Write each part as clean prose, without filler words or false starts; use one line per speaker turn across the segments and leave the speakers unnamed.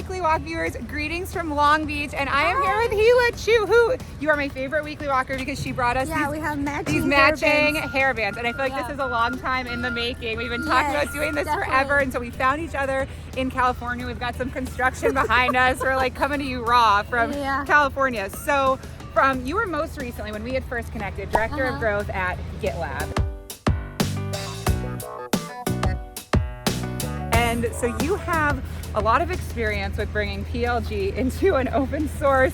Weekly Walk viewers, greetings from Long Beach, and I am here with Hila Qu, who you are my favorite weekly walker because she brought us
we have
these matching hair bands, and I feel like this is a long time in the making. We've been talking about doing this forever, and so we found each other in California. We've got some construction behind us. We're like coming to you raw from California. So you were most recently, when we had first connected, Director of Growth at GitLab. And so you have a lot of experience with bringing PLG into an open source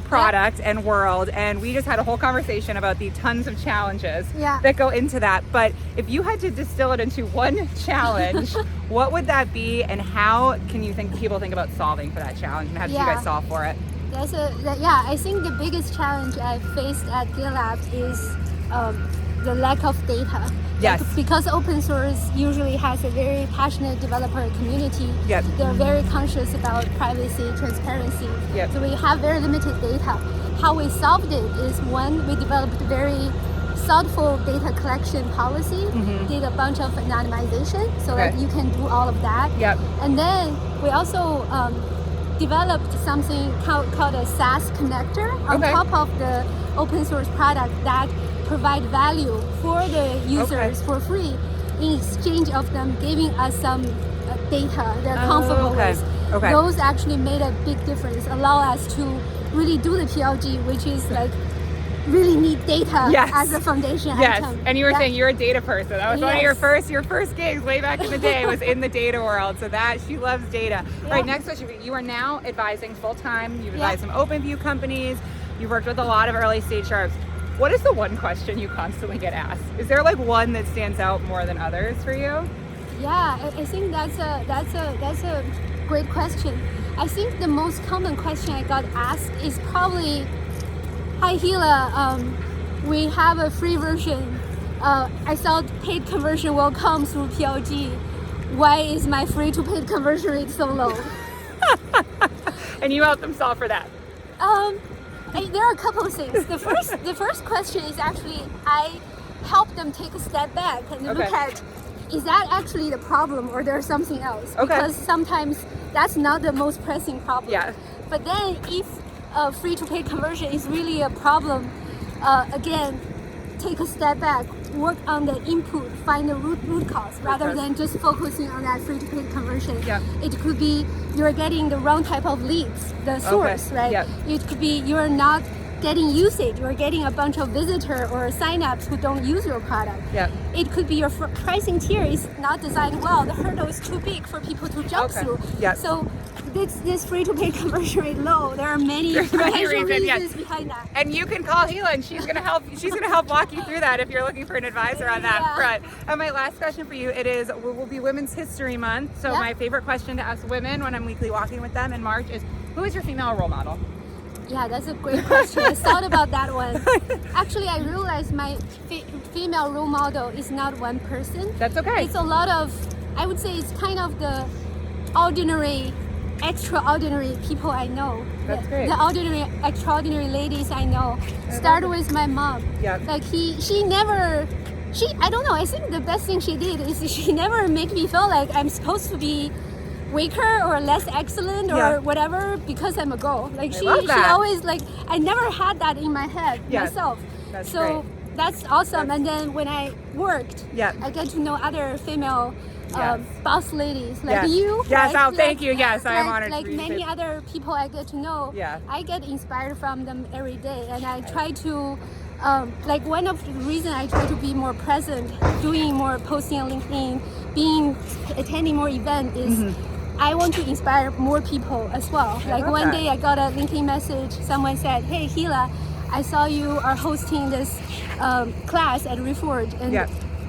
product and world, and we just had a whole conversation about the tons of challenges that go into that. But if you had to distill it into one challenge, what would that be, and how can you think people think about solving for that challenge, and how did you guys solve for it?
I think the biggest challenge I faced at GitLab is the lack of data.
Yes.
Because open source usually has a very passionate developer community.
Yep.
They're very conscious about privacy, transparency.
Yep.
So we have very limited data. How we solved it is, one, we developed very thoughtful data collection policy, did a bunch of anonymization so that you can do all of that.
Yep.
And then we also developed something called a SaaS connector on top of the open source product that provide value for the users for free in exchange of them giving us some data they're comfortable with. Those actually made a big difference, allow us to really do the PLG, which is like really need data as a foundation item.
And you were saying you're a data person. That was one of your first gigs way back in the day was in the data world. So that she loves data. Right, next question. You are now advising full time. You've advised some OpenView companies. You've worked with a lot of early stage startups. What is the one question you constantly get asked? Is there like one that stands out more than others for you?
Yeah, I think that's a great question. I think the most common question I got asked is probably, "Hi Hila, we have a free version. I thought paid conversion will come through PLG. Why is my free to paid conversion rate so low?"
And you help them solve for that.
There are a couple of things. The first question is actually I help them take a step back and look at, is that actually the problem or there's something else? Because sometimes that's not the most pressing problem. But then if free to paid conversion is really a problem, again, take a step back, work on the input, find the root cause rather than just focusing on that free to paid conversion. It could be you're getting the wrong type of leads, the source, right? It could be you're not getting usage, you're getting a bunch of visitor or signups who don't use your product. It could be your pricing tier is not designed well, the hurdle is too big for people to jump through. So this free to pay conversion rate low, there are many reasons behind that.
And you can call Hila and she's gonna help walk you through that if you're looking for an advisor on that front. And my last question for you, it will be Women's History Month. So my favorite question to ask women when I'm weekly walking with them in March is, who is your female role model?
Yeah, that's a great question. I thought about that one. Actually, I realized my female role model is not one person.
That's okay.
It's a lot of, I would say it's kind of the ordinary, extraordinary people I know.
That's great.
The ordinary, extraordinary ladies I know. Started with my mom. Like I don't know, I think the best thing she did is she never made me feel like I'm supposed to be weaker or less excellent or whatever because I'm a girl. Like she always like, I never had that in my head myself.
That's
so
great.
That's awesome. And then when I worked, I get to know other female boss ladies like you.
Thank you. Yes, I am honored.
Like many other people I get to know, I get inspired from them every day, and I try to. Like one of the reasons I try to be more present, doing more posting on LinkedIn, attending more events is I want to inspire more people as well. Like one day I got a LinkedIn message, someone said, "Hey Hila, I saw you are hosting this class at Reforge, and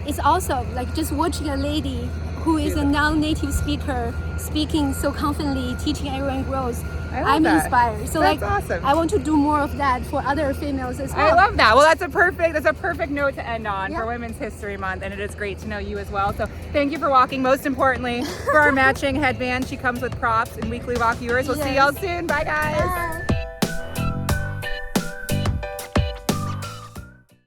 it's awesome. Like just watching a lady who is a non-native speaker speaking so confidently, teaching everyone growth. I'm inspired. So that's awesome. I want to do more of that for other females as well.
I love that. Well, that's a perfect note to end on for Women's History Month, and it is great to know you as well. So thank you for walking. Most importantly, for our matching headband, she comes with props and weekly walk viewers. We'll see y'all soon. Bye guys.
Bye.